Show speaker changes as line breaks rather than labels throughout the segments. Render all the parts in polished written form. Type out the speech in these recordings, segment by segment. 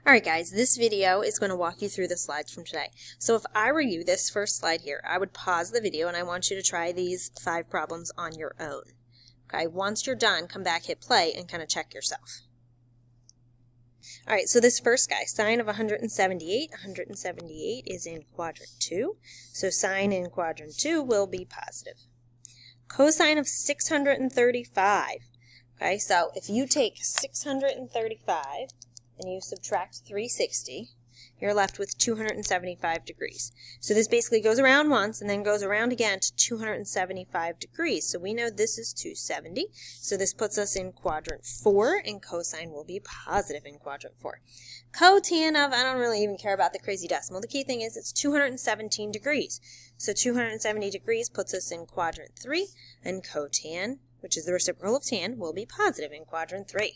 Alright guys, this video is going to walk you through the slides from today. So if I were you, this first slide here, I would pause the video and I want you to try these 5 problems on your own. Okay, once you're done, come back, hit play, and kind of check yourself. Alright, so this first guy, sine of 178. 178 is in quadrant 2, so sine in quadrant 2 will be positive. Cosine of 635. Okay, so if you take 635 and you subtract 360, you're left with 275 degrees. So this basically goes around once and then goes around again to 275 degrees. So we know this is 270. So this puts us in quadrant 4, and cosine will be positive in quadrant 4. Cotan of, I don't really even care about the crazy decimal. The key thing is it's 217 degrees. So 270 degrees puts us in quadrant 3, and cotan, which is the reciprocal of tan, will be positive in quadrant 3.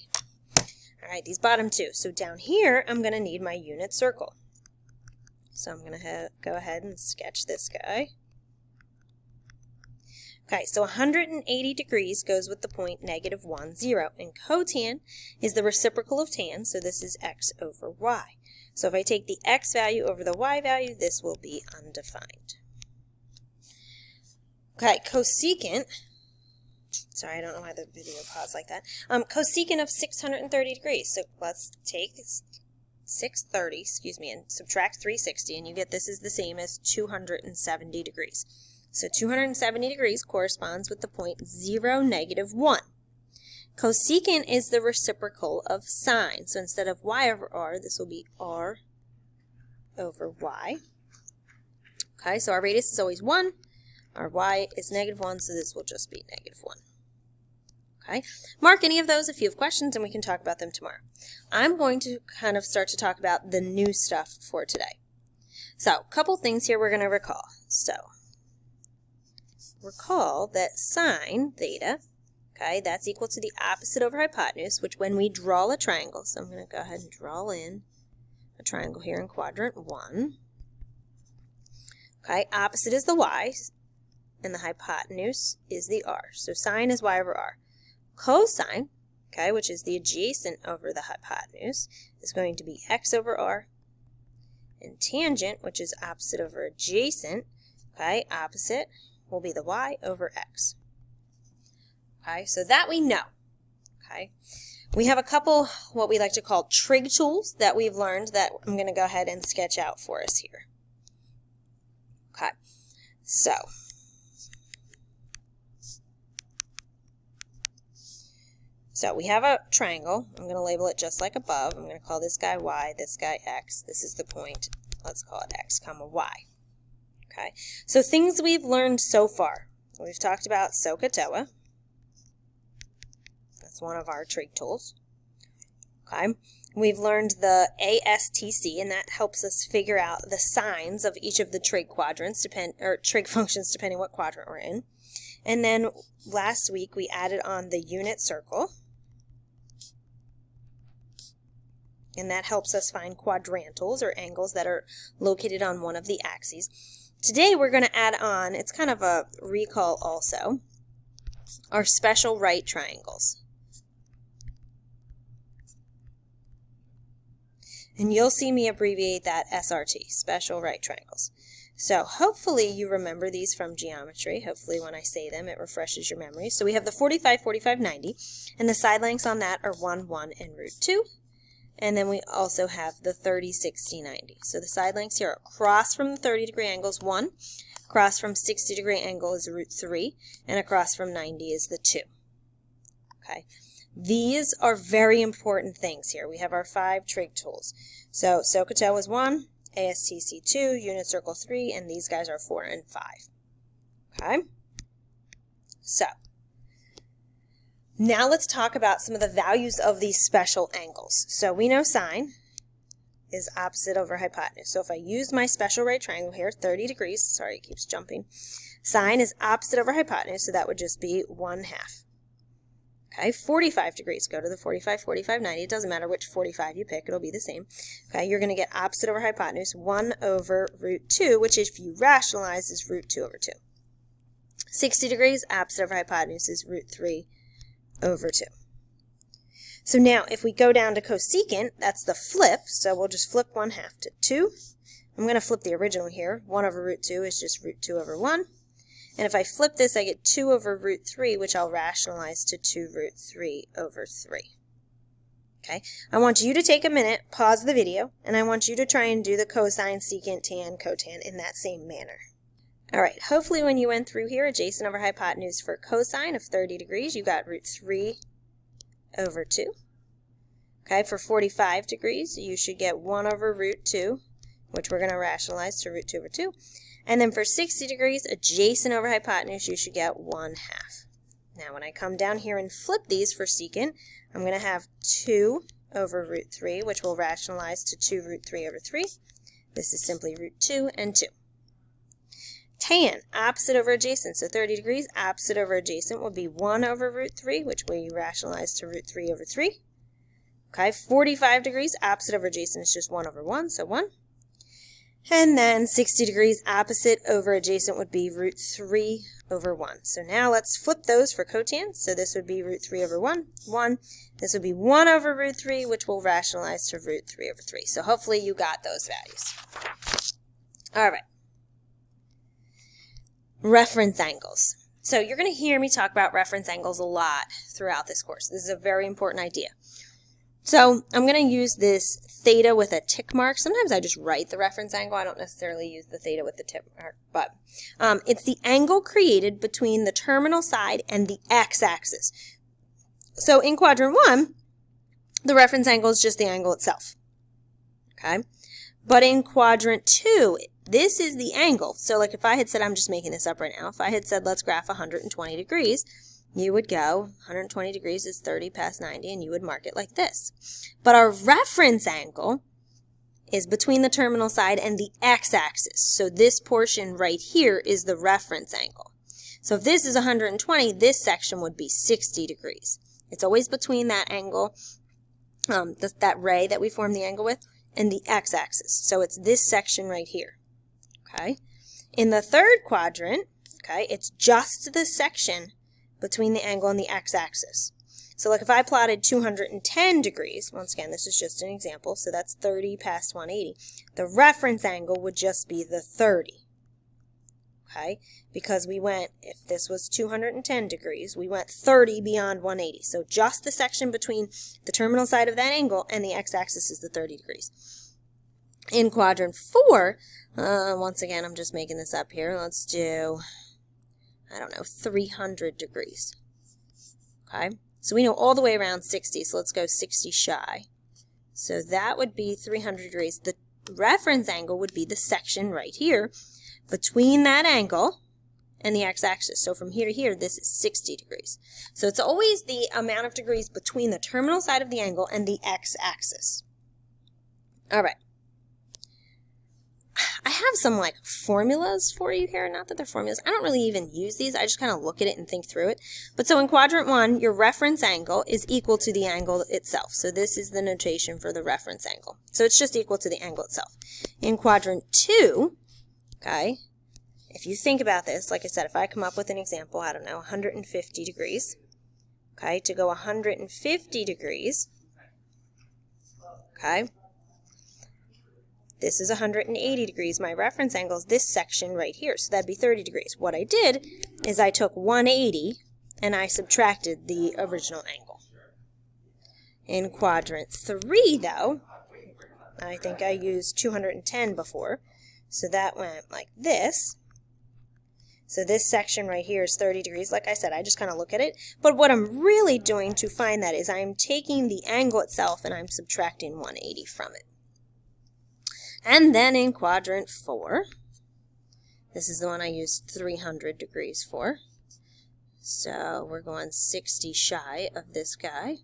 Alright, these bottom two. So down here, I'm going to need my unit circle. So I'm going to go ahead and sketch this guy. Okay, so 180 degrees goes with the point -1, 0. And cotan is the reciprocal of tan, so this is x over y. So if I take the x value over the y value, this will be undefined. Okay, cosecant. Sorry, I don't know why the video paused like that. Cosecant of 630 degrees. So let's take 630, and subtract 360, and you get this is the same as 270 degrees. So 270 degrees corresponds with the point 0, -1. Cosecant is the reciprocal of sine. So instead of y over r, this will be r over y. Okay, so our radius is always 1. Our y is -1, so this will just be -1. Okay, mark any of those if you have questions, and we can talk about them tomorrow. I'm going to kind of start to talk about the new stuff for today. So, a couple things here we're going to recall. So, recall that sine theta, okay, that's equal to the opposite over hypotenuse, which when we draw a triangle, so I'm going to go ahead and draw in a triangle here in quadrant 1. Okay, opposite is the y, and the hypotenuse is the r. So sine is y over r. Cosine, okay, which is the adjacent over the hypotenuse, is going to be x over r. And tangent, which is opposite over adjacent, okay, opposite will be the y over x. Okay, so that we know. Okay, we have a couple what we like to call trig tools that we've learned that I'm going to go ahead and sketch out for us here. Okay, So we have a triangle. I'm going to label it just like above. I'm going to call this guy y, this guy x. This is the point. Let's call it x, comma y. Okay. So things we've learned so far. We've talked about SOHCAHTOA. That's one of our trig tools. Okay. We've learned the ASTC, and that helps us figure out the signs of each of the trig quadrants, trig functions, depending what quadrant we're in. And then last week we added on the unit circle. And that helps us find quadrantals, or angles that are located on one of the axes. Today we're going to add on, it's kind of a recall also, our special right triangles. And you'll see me abbreviate that SRT, special right triangles. So hopefully you remember these from geometry. Hopefully when I say them it refreshes your memory. So we have the 45, 45, 90, and the side lengths on that are 1, 1, and √2. And then we also have the 30, 60, 90. So the side lengths here are across from the 30-degree angle is 1, across from 60-degree angle is √3, and across from 90 is the 2. Okay. These are very important things here. We have our 5 trig tools. So SOHCAHTOA is 1, ASTC 2, unit circle 3, and these guys are 4 and 5. Okay? So, now let's talk about some of the values of these special angles. So we know sine is opposite over hypotenuse. So if I use my special right triangle here, 30 degrees, sorry, it keeps jumping. Sine is opposite over hypotenuse, so that would just be 1/2. Okay, 45 degrees, go to the 45, 45, 90. It doesn't matter which 45 you pick, it'll be the same. Okay, you're going to get opposite over hypotenuse, 1 over √2, which if you rationalize is √2 over 2. 60 degrees, opposite over hypotenuse is √3 over 2. So now if we go down to cosecant, that's the flip, so we'll just flip 1/2 to 2. I'm going to flip the original here. 1 over root 2 is just root 2 over 1. And if I flip this, I get 2 over root 3, which I'll rationalize to 2 root 3 over 3. Okay, I want you to take a minute, pause the video, and I want you to try and do the cosine, secant, tan, cotan in that same manner. All right, hopefully when you went through here, adjacent over hypotenuse for cosine of 30 degrees, you got root 3 over 2. Okay, for 45 degrees, you should get 1 over root 2, which we're going to rationalize to root 2 over 2. And then for 60 degrees, adjacent over hypotenuse, you should get 1/2. Now when I come down here and flip these for secant, I'm going to have 2 over root 3, which will rationalize to 2 root 3 over 3. This is simply root 2 and 2. Tan, opposite over adjacent, so 30 degrees, opposite over adjacent will be 1 over root 3, which we rationalize to root 3 over 3. Okay, 45 degrees, opposite over adjacent is just 1 over 1, so 1. And then 60 degrees, opposite over adjacent would be root 3 over 1. So now let's flip those for cotan. So this would be root 3 over 1, 1. This would be 1 over root 3, which will rationalize to root 3 over 3. So hopefully you got those values. All right. Reference angles. So you're going to hear me talk about reference angles a lot throughout this course. This is a very important idea. So I'm going to use this theta with a tick mark. Sometimes I just write the reference angle. I don't necessarily use the theta with the tick mark, but it's the angle created between the terminal side and the x-axis. So in quadrant 1, the reference angle is just the angle itself. Okay? But in quadrant 2, this is the angle. So like if I had said, I'm just making this up right now, if I had said let's graph 120 degrees, you would go 120 degrees is 30 past 90, and you would mark it like this. But our reference angle is between the terminal side and the x-axis. So this portion right here is the reference angle. So if this is 120, this section would be 60 degrees. It's always between that angle, that ray that we form the angle with, and the x-axis. So it's this section right here. Okay? In the third quadrant, okay, it's just the section between the angle and the x-axis. So like if I plotted 210 degrees, once again, this is just an example, so that's 30 past 180. The reference angle would just be the 30. Okay? Because we went, if this was 210 degrees, we went 30 beyond 180. So just the section between the terminal side of that angle and the x-axis is the 30 degrees. In quadrant 4, once again, I'm just making this up here. Let's do, I don't know, 300 degrees. Okay? So we know all the way around 60, so let's go 60 shy. So that would be 300 degrees. The reference angle would be the section right here between that angle and the x-axis. So from here to here, this is 60 degrees. So it's always the amount of degrees between the terminal side of the angle and the x-axis. All right. I have some like formulas for you here. Not that they're formulas. I don't really even use these. I just kind of look at it and think through it. But so in quadrant 1, your reference angle is equal to the angle itself. So this is the notation for the reference angle. So it's just equal to the angle itself. In quadrant 2, okay, if you think about this, like I said, if I come up with an example, I don't know, 150 degrees, okay, to go 150 degrees, okay, this is 180 degrees. My reference angle is this section right here, so that'd be 30 degrees. What I did is I took 180 and I subtracted the original angle. In quadrant 3, though, I think I used 210 before, so that went like this. So this section right here is 30 degrees. Like I said, I just kind of look at it. But what I'm really doing to find that is I'm taking the angle itself and I'm subtracting 180 from it. And then in quadrant 4, this is the one I used 300 degrees for. So we're going 60 shy of this guy.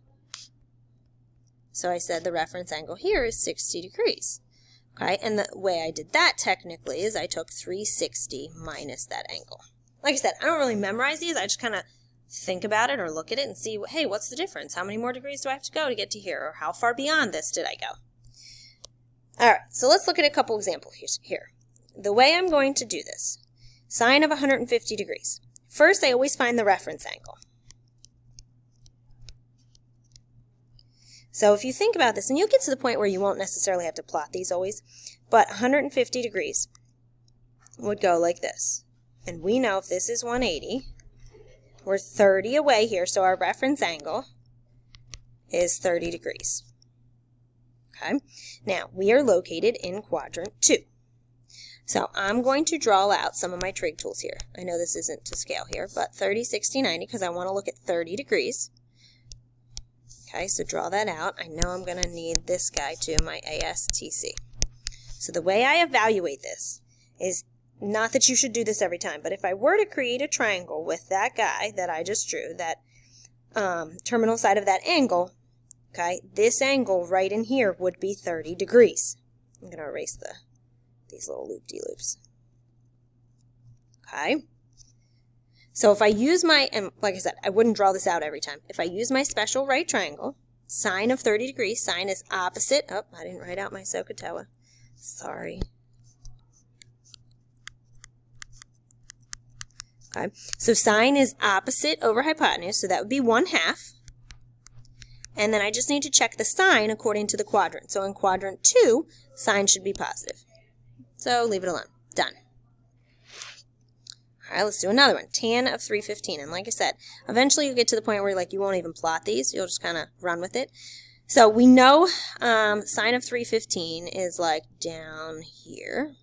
So I said the reference angle here is 60 degrees. Okay, and the way I did that technically is I took 360 minus that angle. Like I said, I don't really memorize these. I just kind of think about it or look at it and see, hey, what's the difference? How many more degrees do I have to go to get to here? Or how far beyond this did I go? All right, so let's look at a couple examples here. The way I'm going to do this, sine of 150 degrees. First, I always find the reference angle. So if you think about this, and you'll get to the point where you won't necessarily have to plot these always, but 150 degrees would go like this. And we know if this is 180, we're 30 away here, so our reference angle is 30 degrees. Okay, now we are located in quadrant 2. So I'm going to draw out some of my trig tools here. I know this isn't to scale here, but 30, 60, 90, because I want to look at 30 degrees. Okay, so draw that out. I know I'm going to need this guy too, my ASTC. So the way I evaluate this is, not that you should do this every time, but if I were to create a triangle with that guy that I just drew, that terminal side of that angle, okay, this angle right in here would be 30 degrees. I'm going to erase these little loop-de-loops. Okay. So if I use my, and like I said, I wouldn't draw this out every time. If I use my special right triangle, sine of 30 degrees, sine is opposite. Oh, I didn't write out my SOHCAHTOA. Sorry. Okay. So sine is opposite over hypotenuse, so that would be 1/2. And then I just need to check the sign according to the quadrant. So in quadrant 2, sine should be positive. So leave it alone. Done. All right, let's do another one. Tan of 315. And like I said, eventually you get to the point where you won't even plot these. You'll just kind of run with it. So we know sine of 315 is like down here.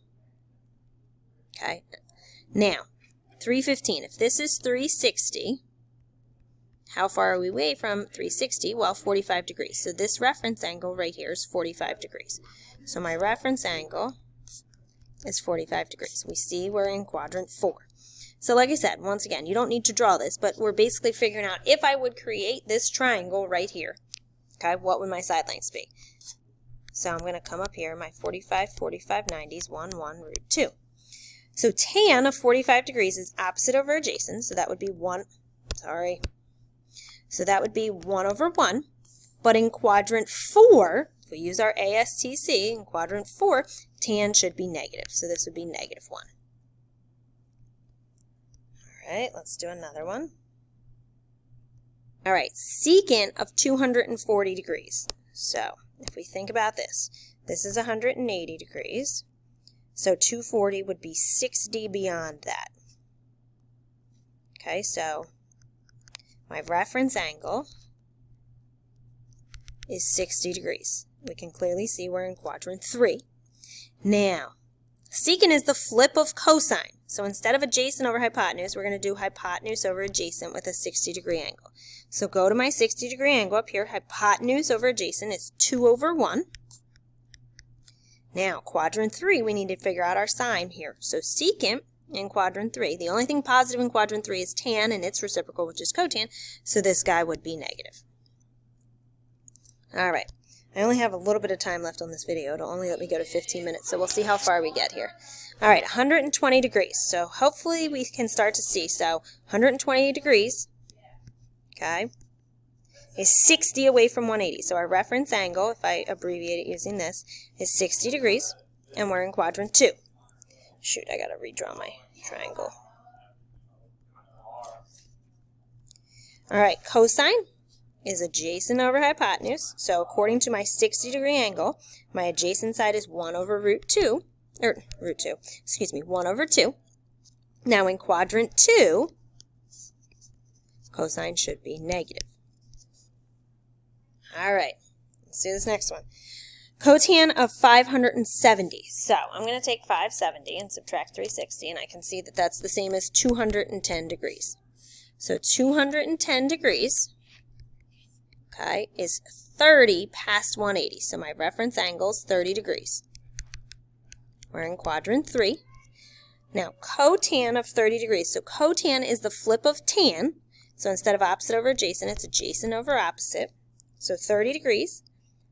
Okay. Now, 315. If this is 360, how far are we away from 360? Well, 45 degrees. So this reference angle right here is 45 degrees. So my reference angle is 45 degrees. We see we're in quadrant 4. So like I said, once again, you don't need to draw this, but we're basically figuring out if I would create this triangle right here, okay, what would my side lengths be? So I'm going to come up here, my 45, 45, 90s, 1, 1, root 2. So tan of 45 degrees is opposite over adjacent, so that would be 1, so that would be 1 over 1. But in quadrant 4, if we use our ASTC, in quadrant 4, tan should be negative. So this would be negative 1. All right, let's do another one. All right, secant of 240 degrees. So if we think about this, this is 180 degrees. So 240 would be 60 beyond that. Okay, so my reference angle is 60 degrees. We can clearly see we're in quadrant 3. Now, secant is the flip of cosine. So instead of adjacent over hypotenuse, we're going to do hypotenuse over adjacent with a 60 degree angle. So go to my 60 degree angle up here. Hypotenuse over adjacent is 2 over 1. Now, quadrant 3, we need to figure out our sign here. So secant in quadrant 3, the only thing positive in quadrant 3 is tan and its reciprocal, which is cotan. So this guy would be negative. All right. I only have a little bit of time left on this video. It'll only let me go to 15 minutes, so we'll see how far we get here. All right, 120 degrees. So hopefully we can start to see. So 120 degrees, okay, is 60 away from 180. So our reference angle, if I abbreviate it using this, is 60 degrees, and we're in quadrant 2. Shoot, I got to redraw my triangle. All right, cosine is adjacent over hypotenuse. So according to my 60 degree angle, my adjacent side is 1 over root 2, 1 over 2. Now in quadrant 2, cosine should be negative. All right, let's do this next one. Cotan of 570. So I'm going to take 570 and subtract 360, and I can see that that's the same as 210 degrees. So 210 degrees, okay, is 30 past 180. So my reference angle is 30 degrees. We're in quadrant 3. Now, cotan of 30 degrees. So cotan is the flip of tan. So instead of opposite over adjacent, it's adjacent over opposite. So 30 degrees.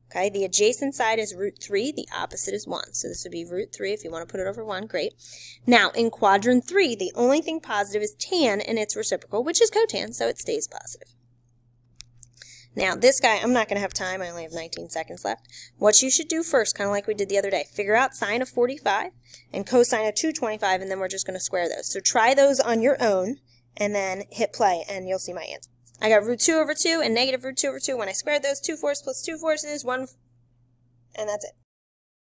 Okay, the adjacent side is root 3. The opposite is 1. So this would be root 3 if you want to put it over 1. Great. Now, in quadrant 3, the only thing positive is tan and its reciprocal, which is cotan, so it stays positive. Now, this guy, I'm not going to have time. I only have 19 seconds left. What you should do first, kind of like we did the other day, figure out sine of 45 and cosine of 225, and then we're just going to square those. So try those on your own, and then hit play, and you'll see my answer. I got root 2 over 2 and negative root 2 over 2. When I squared those, 2 fourths plus 2 fourths is 1, and that's it.